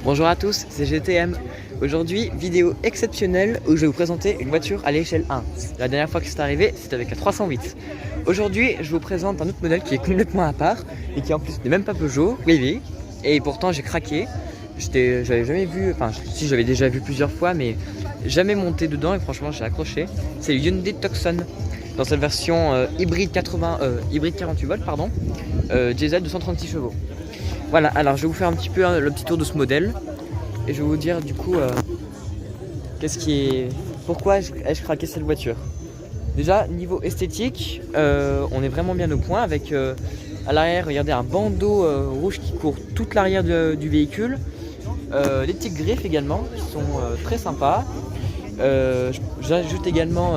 Bonjour à tous, c'est GTM. Aujourd'hui, vidéo exceptionnelle où je vais vous présenter une voiture à l'échelle 1. La dernière fois que c'est arrivé, c'était avec la 308. Aujourd'hui, je vous présente un autre modèle qui est complètement à part et qui en plus n'est même pas Peugeot, oui. Et pourtant, j'ai craqué. J'avais jamais vu, enfin, si j'avais déjà vu plusieurs fois, mais jamais monté dedans et franchement, j'ai accroché. C'est le Hyundai Tucson dans sa version hybride 48 volts, diesel 236 chevaux. Voilà, alors je vais vous faire un petit peu le petit tour de ce modèle et je vais vous dire du coup pourquoi ai-je craqué cette voiture. Déjà niveau esthétique, on est vraiment bien au point avec à l'arrière, regardez, un bandeau rouge qui court toute l'arrière du véhicule, les petites griffes également qui sont très sympas. J'ajoute également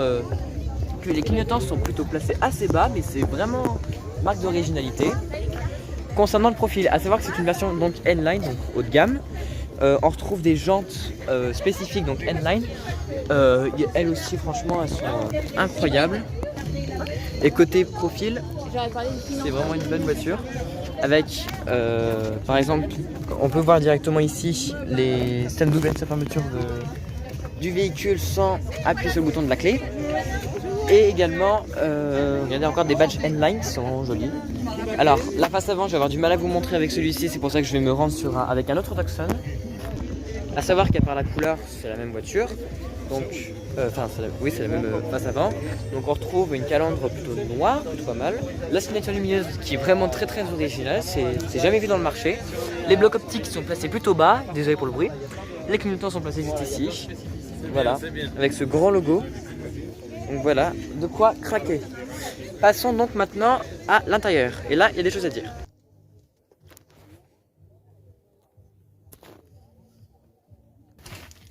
que les clignotants sont plutôt placés assez bas, mais c'est vraiment marque d'originalité. Concernant le profil, à savoir que c'est une version donc N-Line, donc haut de gamme. On retrouve des jantes spécifiques, donc N-Line. Elles aussi, franchement, elles sont incroyables. Et côté profil, c'est vraiment une bonne voiture. Avec, par exemple, on peut voir directement ici les systèmes d'ouverture et fermeture du véhicule sans appuyer sur le bouton de la clé. Et également, regardez encore des badges N-Line qui sont vraiment jolis. Alors, la face avant, je vais avoir du mal à vous montrer avec celui-ci, c'est pour ça que je vais me rendre avec un autre Tucson. A savoir qu'à part la couleur, c'est la même voiture. Donc, oui, c'est la même face avant. Donc, on retrouve une calandre plutôt noire, plutôt pas mal. La signature lumineuse qui est vraiment très originale, c'est jamais vu dans le marché. Les blocs optiques sont placés plutôt bas, désolé pour le bruit. Les clignotants sont placés juste ici. Voilà, avec ce grand logo. Donc voilà, de quoi craquer. Passons donc maintenant à l'intérieur. Et là, il y a des choses à dire.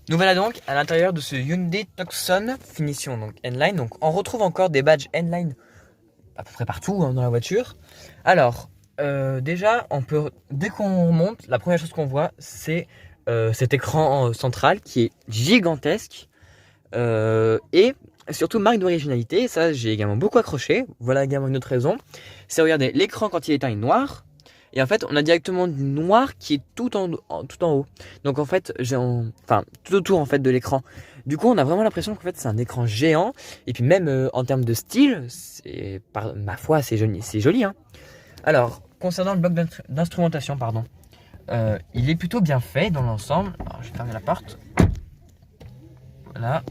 Nous voilà donc à l'intérieur de ce Hyundai Tucson, finition donc N-Line. Donc on retrouve encore des badges N-Line à peu près partout dans la voiture. Alors, déjà, dès qu'on remonte, la première chose qu'on voit, c'est cet écran central qui est gigantesque. Et surtout marque d'originalité, ça j'ai également beaucoup accroché. Voilà également une autre raison. C'est, regardez, l'écran quand il est éteint est noir. Et en fait on a directement du noir qui est tout en haut. Donc en fait tout autour en fait de l'écran. Du coup on a vraiment l'impression qu'en fait c'est un écran géant. Et puis même en termes de style, par ma foi c'est joli hein. Alors concernant le bloc d'instrumentation, il est plutôt bien fait dans l'ensemble. Alors je vais fermer la porte. Voilà.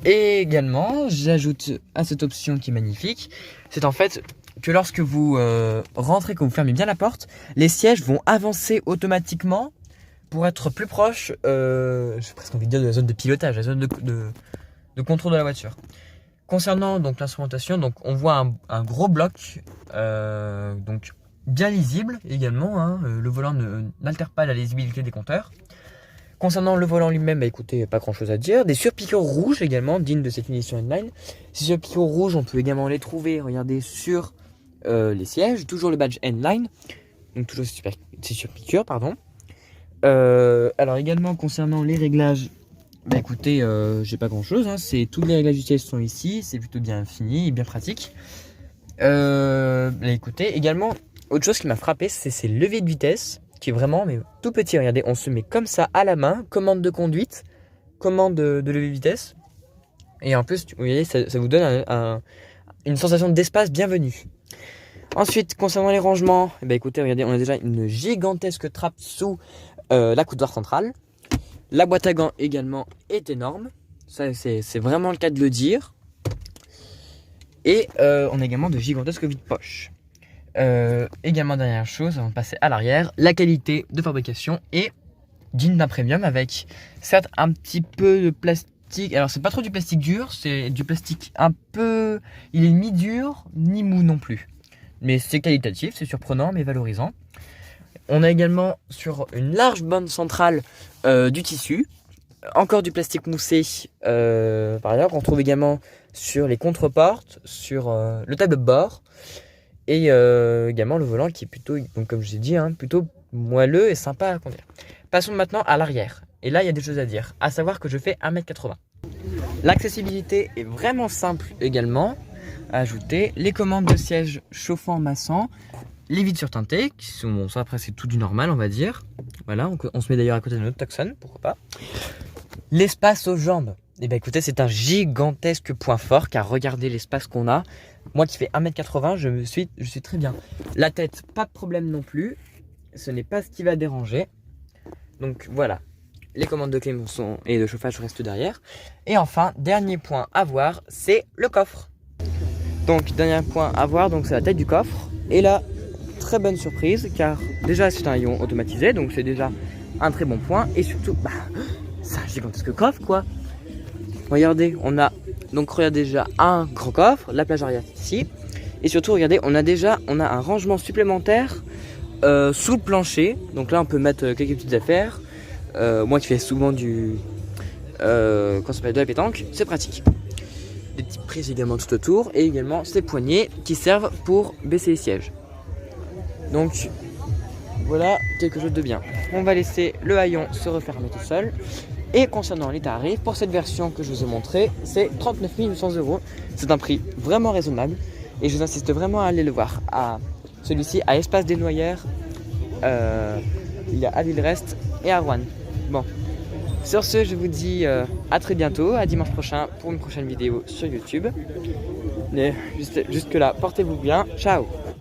Et également, j'ajoute à cette option qui est magnifique, c'est en fait que lorsque vous rentrez, que vous fermez bien la porte, les sièges vont avancer automatiquement pour être plus proches, j'ai presque envie de dire, de la zone de pilotage, la zone de contrôle de la voiture. Concernant donc l'instrumentation, donc on voit un gros bloc, donc bien lisible également, hein, le volant n'altère pas la lisibilité des compteurs. Concernant le volant lui-même, écoutez, pas grand chose à dire. Des surpiqûres rouges également, dignes de cette finition N-Line. Ces surpiqûres rouges, on peut également les trouver, regardez, sur les sièges. Toujours le badge N-Line, donc toujours ces surpiqûres, pardon. Alors également, concernant les réglages, écoutez, j'ai pas grand chose, hein. Tous les réglages du siège sont ici, c'est plutôt bien fini et bien pratique. Écoutez, également, autre chose qui m'a frappé, c'est ces leviers de vitesse, qui est vraiment tout petit. Regardez, on se met comme ça à la main, commande de conduite, commande de lever de vitesse. Et en plus, vous voyez, ça vous donne une sensation d'espace bienvenue. Ensuite, concernant les rangements, écoutez, regardez, on a déjà une gigantesque trappe sous la coudoir centrale. La boîte à gants également est énorme. Ça, c'est vraiment le cas de le dire. Et on a également de gigantesques vides-poches. Également, dernière chose, avant de passer à l'arrière, la qualité de fabrication est digne d'un premium avec certes un petit peu de plastique. Alors c'est pas trop du plastique dur, c'est du plastique un peu, il est ni dur ni mou non plus, mais c'est qualitatif, c'est surprenant mais valorisant. On a également sur une large bande centrale du tissu, encore du plastique moussé par ailleurs. On trouve également sur les contreportes, sur le tableau de bord. Et également le volant qui est plutôt, donc comme je l'ai dit, hein, plutôt moelleux et sympa à conduire. Passons maintenant à l'arrière. Et là, il y a des choses à dire. À savoir que je fais 1m80. L'accessibilité est vraiment simple également à ajouter. Les commandes de siège chauffant massant. les vitres surteintées, qui sont, bon, ça après c'est tout du normal on va dire. Voilà, on se met d'ailleurs à côté de notre Tucson, pourquoi pas. L'espace aux jambes. Et bien écoutez, c'est un gigantesque point fort, car regardez l'espace qu'on a. Moi qui fais 1m80, je suis très bien. La tête, pas de problème non plus. Ce n'est pas ce qui va déranger. Donc voilà, les commandes de clim et de chauffage restent derrière. Et enfin, dernier point à voir, c'est le coffre. Donc dernier point à voir, donc c'est la tête du coffre. Et là, très bonne surprise, car déjà c'est un haillon automatisé, donc c'est déjà un très bon point. Et surtout, c'est un gigantesque coffre quoi. Regardez, regardez déjà un grand coffre, la plage arrière ici. Et surtout, regardez, on a un rangement supplémentaire sous le plancher. Donc là, on peut mettre quelques petites affaires. Moi qui fais souvent de la pétanque, c'est pratique. Des petites prises également tout autour. Et également ces poignées qui servent pour baisser les sièges. Donc voilà quelque chose de bien. On va laisser le haillon se refermer tout seul. Et concernant les tarifs, pour cette version que je vous ai montrée, c'est 39 800 €. C'est un prix vraiment raisonnable. Et je vous insiste vraiment à aller le voir. Celui-ci à Espace des Noyères. Il y a à Villerest et à Rouen. Bon, sur ce, je vous dis à très bientôt, à dimanche prochain pour une prochaine vidéo sur YouTube. Mais jusque là, portez-vous bien. Ciao.